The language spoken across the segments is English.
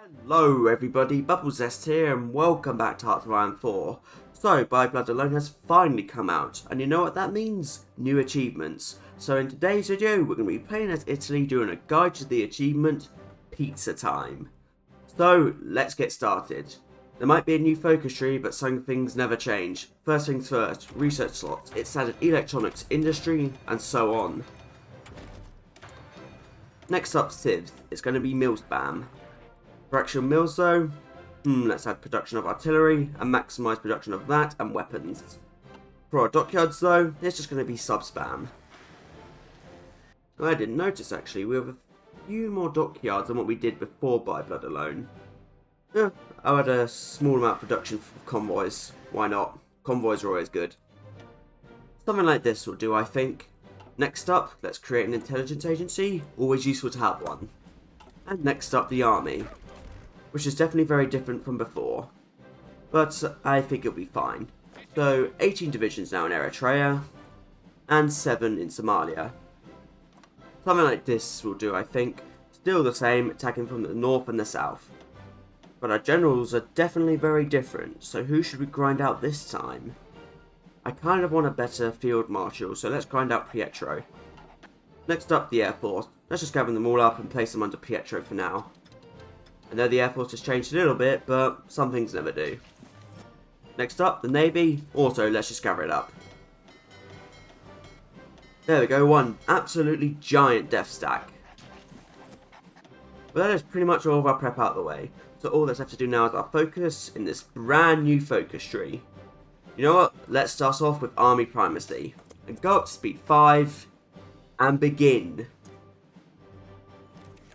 Hello everybody, Bubblezest here and welcome back to HOI4. So, By Blood Alone has finally come out, and you know what that means? New achievements. So in today's video, we're going to be playing as Italy doing a guide to the achievement, Pizza Time. So, let's get started. There might be a new focus tree, but some things never change. First things first, research slots, it's added electronics, industry, and so on. Next up, civs, it's going to be mill spam. For actual mills though, let's add production of artillery and maximise production of that and weapons. For our dockyards though, it's just going to be sub-spam. I didn't notice actually, we have a few more dockyards than what we did before By Blood Alone. Yeah, I'll add a small amount of production for convoys, why not? Convoys are always good. Something like this will do I think. Next up, let's create an intelligence agency, always useful to have one. And next up, the army, which is definitely very different from before, but I think it'll be fine. So 18 divisions now in Eritrea, and 7 in Somalia. Something like this will do I think, still the same, attacking from the north and the south. But our generals are definitely very different, so who should we grind out this time? I kind of want a better field marshal, so let's grind out Pietro. Next up, the Air Force. Let's just gather them all up and place them under Pietro for now. I know the Air Force has changed a little bit, but some things never do. Next up, the Navy. Also, let's just gather it up. There we go, one absolutely giant death stack. But that is pretty much all of our prep out of the way. So all that's left to do now is our focus in this brand new focus tree. You know what? Let's start off with Army Primacy. And go up to speed 5. And begin.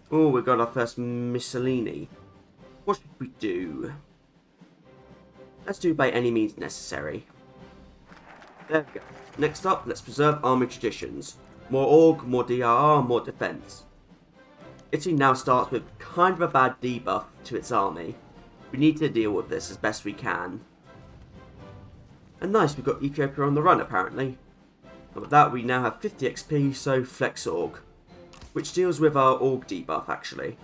Oh, we got our first Mussolini. What should we do? Let's do by any means necessary. There we go. Next up, let's preserve army traditions. More org, more DRR, more defense. Italy now starts with kind of a bad debuff to its army. We need to deal with this as best we can. And nice, we've got Ethiopia on the run apparently. And with that, we now have 50 XP, so Flex Org, which deals with our Org debuff, actually.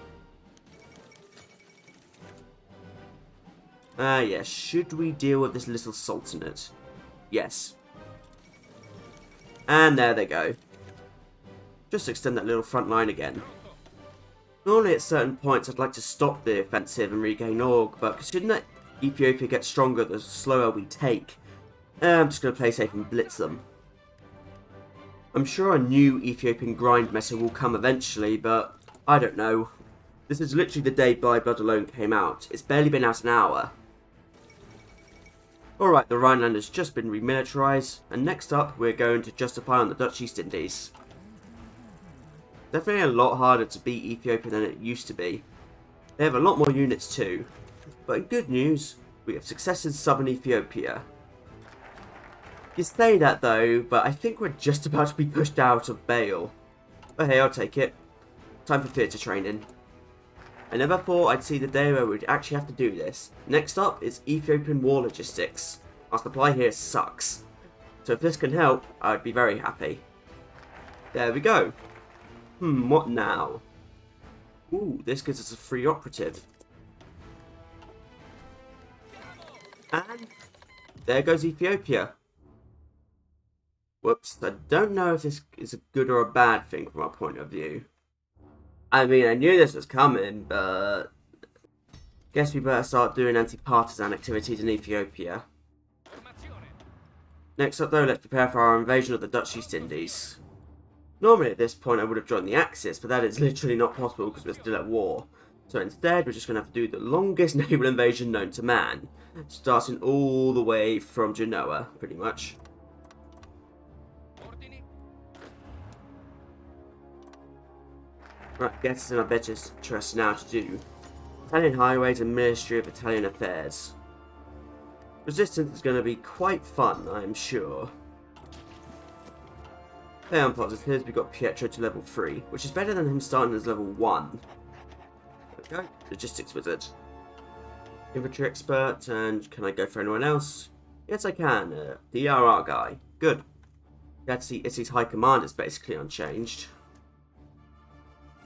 Yes, should we deal with this little Sultanate? Yes. And there they go. Just extend that little front line again. Normally at certain points I'd like to stop the offensive and regain Org, but considering that Ethiopia gets stronger the slower we take, I'm just going to play safe and blitz them. I'm sure a new Ethiopian grind meta will come eventually, but I don't know. This is literally the day By Blood Alone came out. It's barely been out an hour. Alright, the Rhineland has just been remilitarized, and next up we're going to justify on the Dutch East Indies. Definitely a lot harder to beat Ethiopia than it used to be. They have a lot more units too. But in good news, we have success in southern Ethiopia. You say that though, but I think we're just about to be pushed out of Bale. But hey, I'll take it. Time for theatre training. I never thought I'd see the day where we'd actually have to do this. Next up is Ethiopian war logistics. Our supply here sucks. So if this can help, I'd be very happy. There we go. What now? Ooh, this gives us a free operative. And there goes Ethiopia. Whoops, I don't know if this is a good or a bad thing from our point of view. I mean, I knew this was coming, but guess we better start doing anti-partisan activities in Ethiopia. Next up though, let's prepare for our invasion of the Dutch East Indies. Normally at this point I would have joined the Axis, but that is literally not possible because we're still at war. So instead, we're just going to have to do the longest naval invasion known to man, starting all the way from Genoa, pretty much. Right, guess it's in our better interest now to do Italian Highways and Ministry of Italian Affairs. Resistance is going to be quite fun, I am sure. Play on positives, we've got Pietro to level 3, which is better than him starting as level 1. There we go, Logistics Wizard. Infantry Expert, and can I go for anyone else? Yes I can, the ERR guy. Good. Glad to see Italy's High Command is basically unchanged.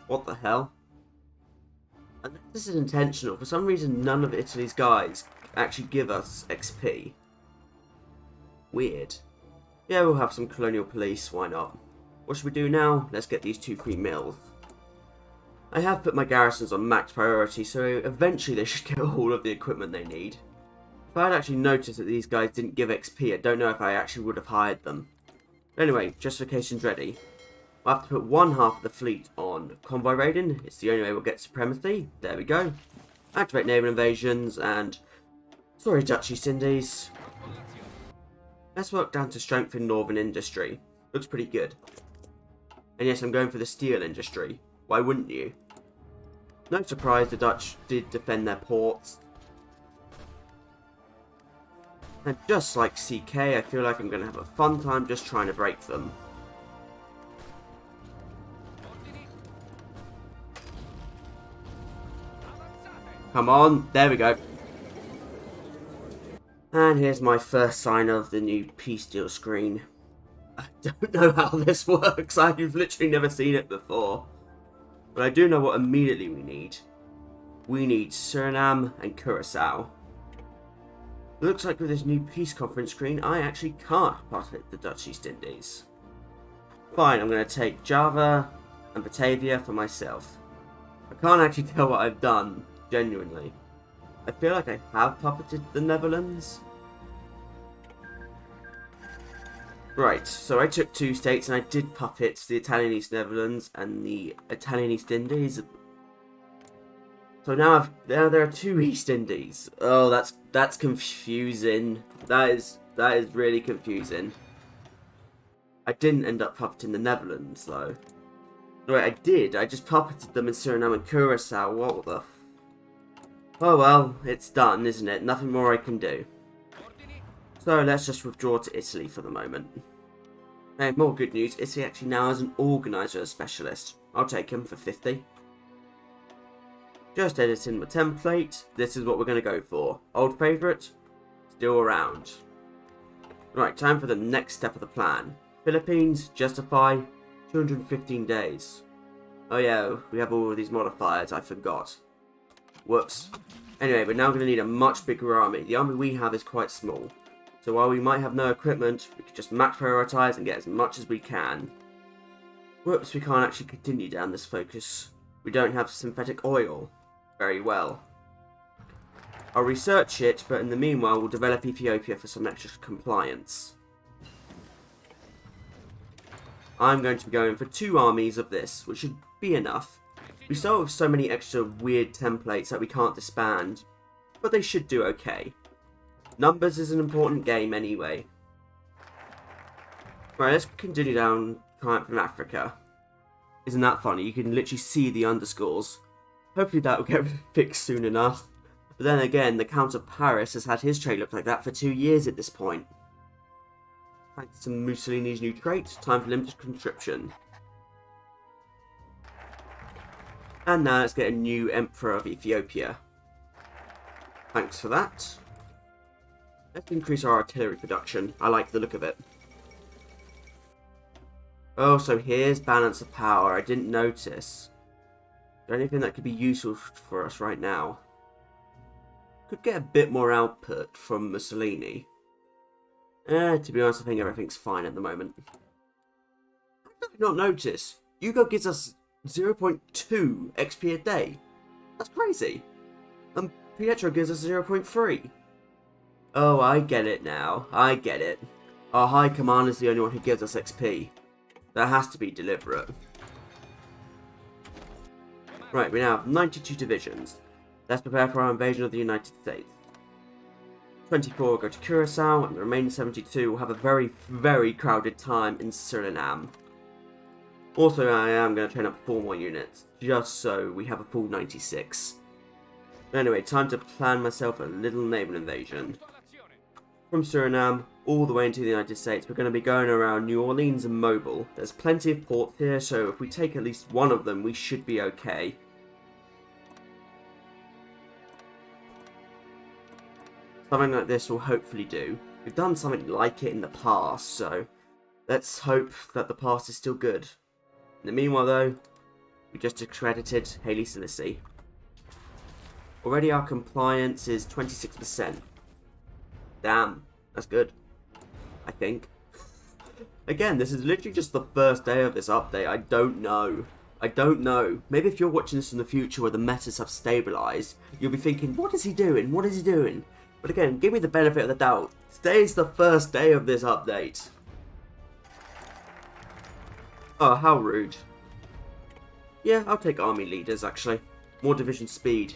What the hell? And this is intentional. For some reason, none of Italy's guys actually give us XP. Weird. Yeah, we'll have some colonial police, why not? What should we do now? Let's get these 2 free mills. I have put my garrisons on max priority, so eventually they should get all of the equipment they need. If I had actually noticed that these guys didn't give XP, I don't know if I actually would have hired them. But anyway, justification's ready. We'll have to put one half of the fleet on convoy raiding. It's the only way we'll get supremacy. There we go. Activate naval invasions and... Sorry, Dutch East Indies. Let's work down to strengthen northern industry. Looks pretty good. And yes, I'm going for the steel industry. Why wouldn't you? No surprise the Dutch did defend their ports. And just like CK, I feel like I'm going to have a fun time just trying to break them. Come on, there we go. And here's my first sign of the new peace deal screen. I don't know how this works, I've literally never seen it before. But I do know what immediately we need. We need Suriname and Curacao. Looks like with this new peace conference screen, I actually can't puppet the Dutch East Indies. Fine, I'm going to take Java and Batavia for myself. I can't actually tell what I've done, genuinely. I feel like I have puppeted the Netherlands. Right, so I took 2 states and I did puppet the Italian East Netherlands and the Italian East Indies. So now there are 2 East Indies. Oh, that's confusing. That is really confusing. I didn't end up puppeting the Netherlands though. Right, I did. I just puppeted them in Suriname and Curacao. What the? Oh well, it's done, isn't it? Nothing more I can do. So let's just withdraw to Italy for the moment. Hey, more good news. Italy actually now has an organizer specialist. I'll take him for 50. Just editing my template. This is what we're going to go for. Old favourite, still around. Right, time for the next step of the plan. Philippines, justify, 215 days. Oh yeah, we have all of these modifiers, I forgot. Whoops. Anyway, we're now going to need a much bigger army. The army we have is quite small. So while we might have no equipment, we can just max prioritise and get as much as we can. Whoops, we can't actually continue down this focus. We don't have synthetic oil. Very well. I'll research it, but in the meanwhile we'll develop Ethiopia for some extra compliance. I'm going to be going for 2 armies of this, which should be enough. We start with so many extra weird templates that we can't disband, but they should do okay. Numbers is an important game anyway. Right, let's continue down Triumph from Africa. Isn't that funny? You can literally see the underscores. Hopefully that will get fixed soon enough. But then again, the Count of Paris has had his trade look like that for 2 years at this point. Thanks to Mussolini's new trait, time for limited conscription. And now let's get a new Emperor of Ethiopia. Thanks for that. Let's increase our artillery production. I like the look of it. Oh, so here's balance of power. I didn't notice. Is there anything that could be useful for us right now? Could get a bit more output from Mussolini. To be honest, I think everything's fine at the moment. How did I not notice? Hugo gives us 0.2 XP a day. That's crazy. And Pietro gives us 0.3. Oh, I get it now. I get it. Our High Command is the only one who gives us XP. That has to be deliberate. Right, we now have 92 divisions. Let's prepare for our invasion of the United States. 24 will go to Curacao, and the remaining 72 will have a very, very crowded time in Suriname. Also, I am going to train up 4 more units, just so we have a full 96. But anyway, time to plan myself a little naval invasion. From Suriname all the way into the United States, we're going to be going around New Orleans and Mobile. There's plenty of ports here, so if we take at least one of them, we should be okay. Something like this will hopefully do. We've done something like it in the past, so let's hope that the past is still good. In the meanwhile though, we just accredited Haile Selassie. Already our compliance is 26%. Damn, that's good. I think. Again, this is literally just the first day of this update. I don't know. I don't know. Maybe if you're watching this in the future where the metas have stabilised, you'll be thinking, what is he doing? What is he doing? But again, give me the benefit of the doubt. Today's the first day of this update. Oh, how rude. Yeah, I'll take army leaders, actually. More division speed.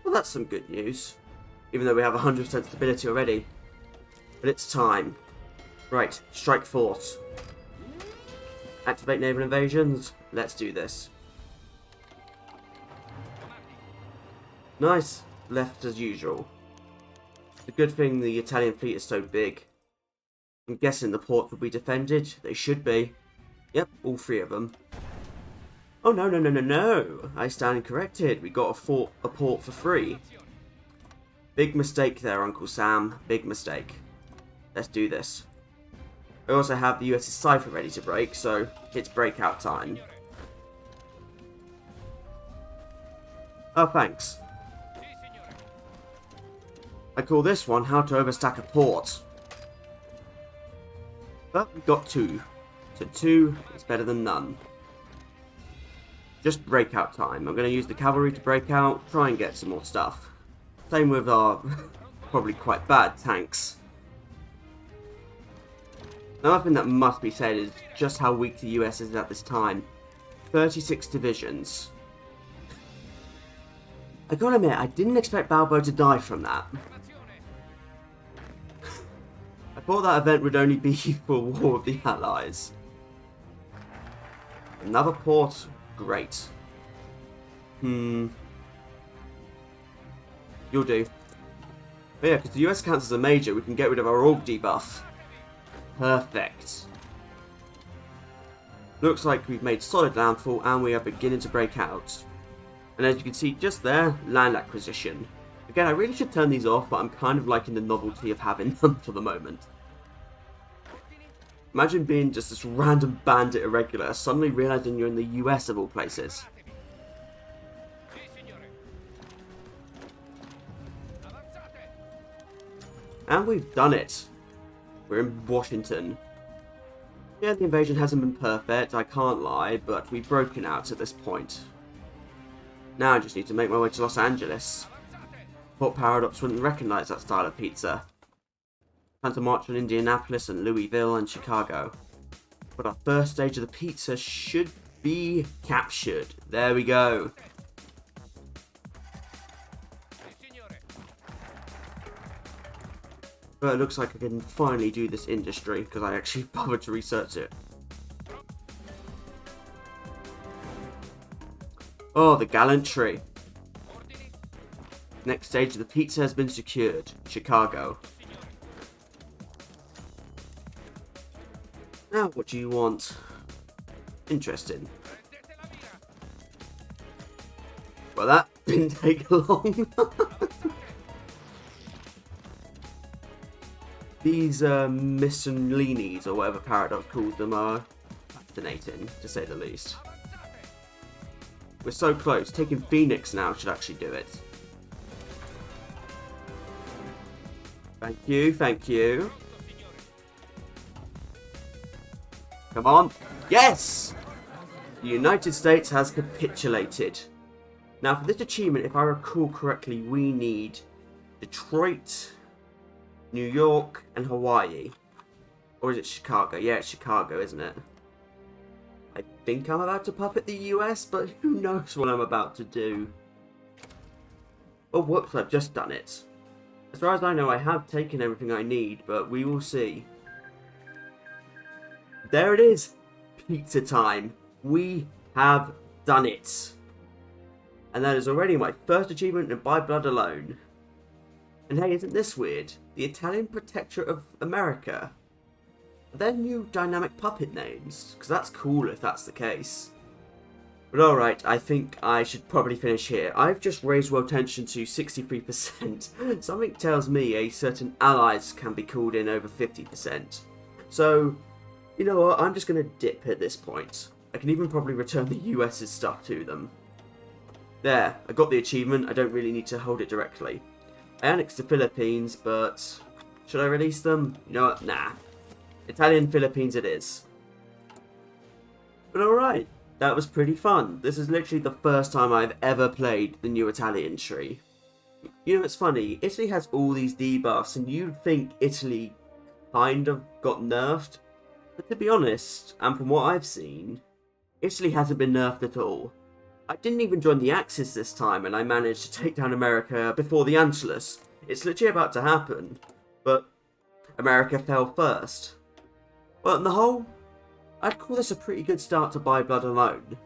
Well, that's some good news. Even though we have 100% stability already. But it's time. Right, strike force. Activate naval invasions. Let's do this. Nice. Left as usual. It's a good thing the Italian fleet is so big. I'm guessing the ports will be defended. They should be. Yep, all 3 of them. Oh, no, no, no, no, no. I stand corrected. We got a port for free. Big mistake there, Uncle Sam. Big mistake. Let's do this. I also have the US's Cipher ready to break, so it's breakout time. Oh, thanks. I call this one How to Overstack a Port. But we got 2. So 2 is better than none. Just breakout time. I'm going to use the cavalry to break out, try and get some more stuff. Same with our probably quite bad tanks. Another thing that must be said is just how weak the US is at this time. 36 divisions. I gotta admit, I didn't expect Balbo to die from that. I thought that event would only be for War of the Allies. Another port? Great. You'll do. But yeah, because the US counts as a major, we can get rid of our org debuff. Perfect. Looks like we've made solid landfall and we are beginning to break out. And as you can see just there, land acquisition. Again, I really should turn these off, but I'm kind of liking the novelty of having them for the moment. Imagine being just this random bandit irregular, suddenly realising you're in the US of all places. And we've done it. We're in Washington. Yeah, the invasion hasn't been perfect, I can't lie, but we've broken out at this point. Now I just need to make my way to Los Angeles. Thought Paradox wouldn't recognise that style of pizza. Plan to march on Indianapolis and Louisville and Chicago. But our first stage of the pizza should be captured. There we go. But it looks like I can finally do this industry because I actually bothered to research it. Oh, the gallantry. Next stage of the pizza has been secured. Chicago. Now, what do you want? Interesting. Well, that didn't take long. These Missolinis, or whatever Paradox calls them, are fascinating, to say the least. We're so close. Taking Phoenix now should actually do it. Thank you, thank you. Come on. Yes! The United States has capitulated. Now, for this achievement, if I recall correctly, we need Detroit, New York, and Hawaii. Or is it Chicago? Yeah, it's Chicago, isn't it? I think I'm about to puppet the US, but who knows what I'm about to do. Oh, whoops, I've just done it. As far as I know, I have taken everything I need, but we will see. There it is! Pizza time. We have done it. And that is already my first achievement in By Blood alone. And hey, isn't this weird? The Italian Protectorate of America. Are there new dynamic puppet names? Because that's cool if that's the case. But alright, I think I should probably finish here. I've just raised world tension to 63%. Something tells me a certain allies can be called in over 50%. So, you know what, I'm just going to dip at this point. I can even probably return the US's stuff to them. There, I got the achievement. I don't really need to hold it directly. I annexed the Philippines, but should I release them? You know what? Nah. Italian Philippines it is. But alright, that was pretty fun. This is literally the first time I've ever played the new Italian tree. You know, it's funny, Italy has all these debuffs, and you'd think Italy kind of got nerfed. But to be honest, and from what I've seen, Italy hasn't been nerfed at all. I didn't even join the Axis this time, and I managed to take down America before the Anschluss. It's literally about to happen, but America fell first. Well, on the whole, I'd call this a pretty good start to By Blood Alone.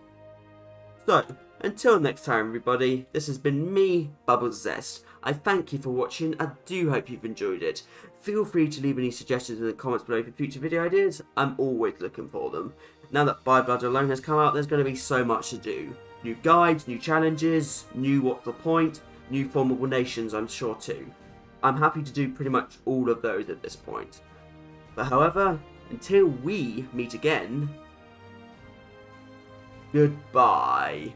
So, until next time everybody, this has been me, Bubbles Zest. I thank you for watching, I do hope you've enjoyed it. Feel free to leave any suggestions in the comments below for future video ideas, I'm always looking for them. Now that By Blood Alone has come out, there's going to be so much to do. New guides, new challenges, new what's the point, new formidable nations I'm sure too. I'm happy to do pretty much all of those at this point. But however, until we meet again, goodbye.